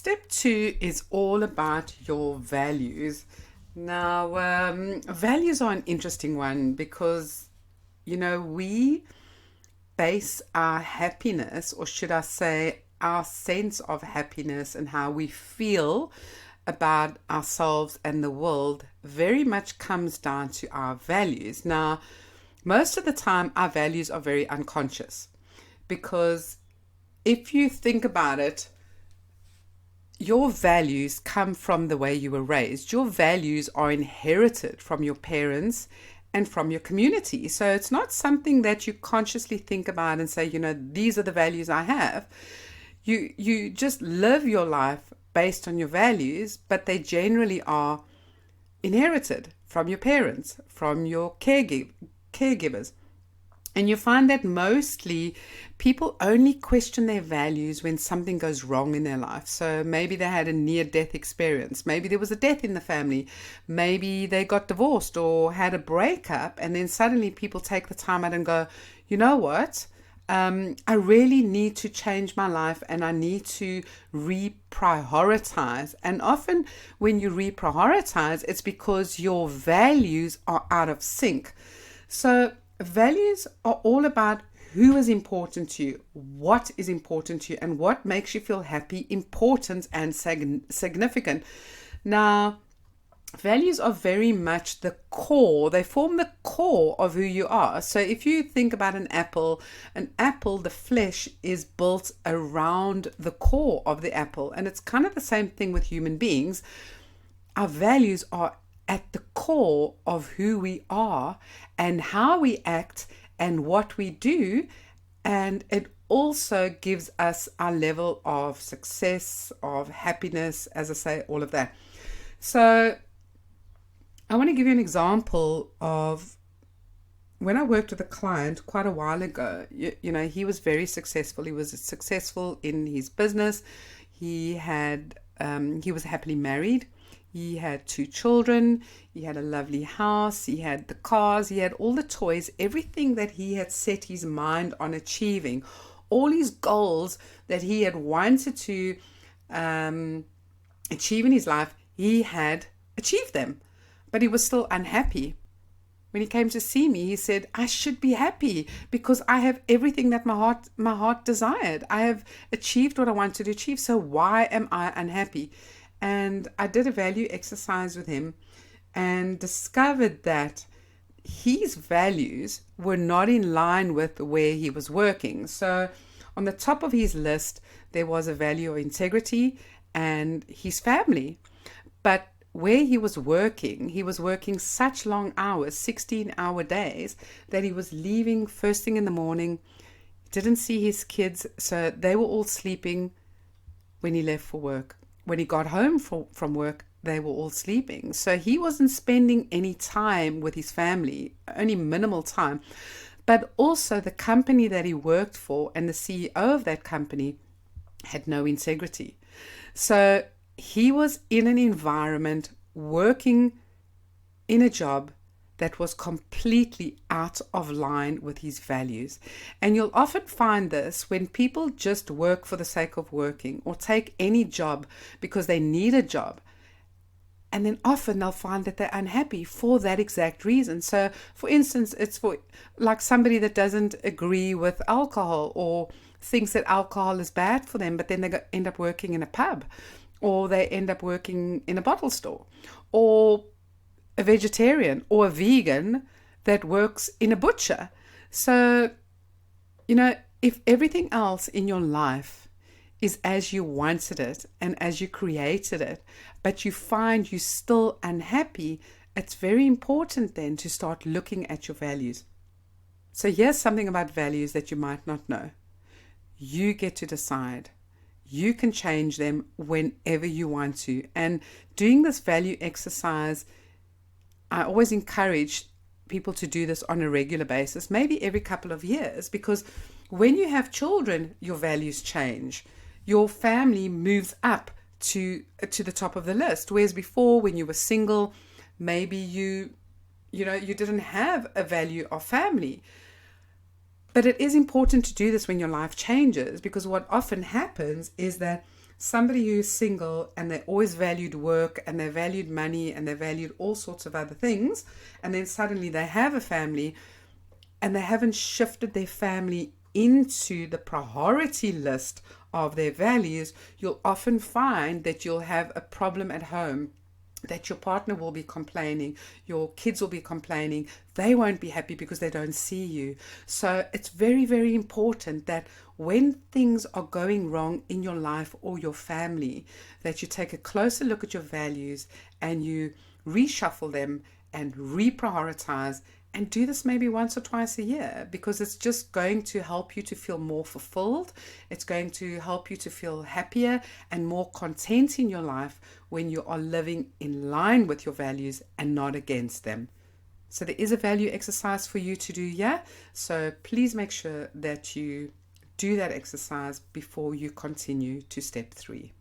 Step 2 is all about your values. Now, values are an interesting one because, we base our happiness, or should I say, our sense of happiness and how we feel about ourselves and the world very much comes down to our values. Now, most of the time, our values are very unconscious because if you think about it, your values come from the way you were raised. Your values are inherited from your parents and from your community. So it's not something that you consciously think about and say, these are the values I have. You just live your life based on your values, but they generally are inherited from your parents, from your caregivers. And you find that mostly people only question their values when something goes wrong in their life. So maybe they had a near-death experience. Maybe there was a death in the family. Maybe they got divorced or had a breakup. And then suddenly people take the time out and go, you know what? I really need to change my life and I need to reprioritize. And often when you reprioritize, it's because your values are out of sync. So values are all about who is important to you, what is important to you, and what makes you feel happy, important, and significant. Now, values are very much the core. They form the core of who you are. So if you think about an apple, the flesh is built around the core of the apple. And it's kind of the same thing with human beings. Our values are at the core of who we are and how we act and what we do. And it also gives us our level of success, of happiness, as I say, all of that. So I want to give you an example of when I worked with a client quite a while ago. He was very successful. He was successful in his business. He was happily married. He had 2 children. He had a lovely house. He had the cars. He had all the toys, everything that he had set his mind on achieving, all his goals that he had wanted to achieve in his life, he had achieved them. But he was still unhappy. When he came to see me, he said, I should be happy because I have everything that my heart desired. I have achieved what I wanted to achieve. So why am I unhappy? And I did a value exercise with him and discovered that his values were not in line with where he was working. So on the top of his list, there was a value of integrity and his family. But where he was working such long hours, 16-hour days, that he was leaving first thing in the morning, didn't see his kids, so they were all sleeping when he left for work. When he got home from work, they were all sleeping. So he wasn't spending any time with his family, only minimal time. But also the company that he worked for and the CEO of that company had no integrity. So he was in an environment working in a job that was completely out of line with his values. And you'll often find this when people just work for the sake of working or take any job because they need a job. And then often they'll find that they're unhappy for that exact reason. So for instance, it's for like somebody that doesn't agree with alcohol or thinks that alcohol is bad for them, but then they end up working in a pub or they end up working in a bottle store, or a vegetarian or a vegan that works in a butcher. So, if everything else in your life is as you wanted it and as you created it, but you find you're still unhappy, it's very important then to start looking at your values. So here's something about values that you might not know. You get to decide. You can change them whenever you want to. And doing this value exercise, I always encourage people to do this on a regular basis, maybe every couple of years, because when you have children, your values change. Your family moves up to the top of the list. Whereas before, when you were single, maybe you didn't have a value of family. But it is important to do this when your life changes, because what often happens is that somebody who's single and they always valued work and they valued money and they valued all sorts of other things, and then suddenly they have a family and they haven't shifted their family into the priority list of their values, you'll often find that you'll have a problem at home, that your partner will be complaining, your kids will be complaining, they won't be happy because they don't see you. So it's very, very important that when things are going wrong in your life or your family, that you take a closer look at your values and you reshuffle them and reprioritize, and do this maybe once or twice a year, because it's just going to help you to feel more fulfilled. It's going to help you to feel happier and more content in your life when you are living in line with your values and not against them. So there is a value exercise for you to do here. So please make sure that you do that exercise before you continue to step 3.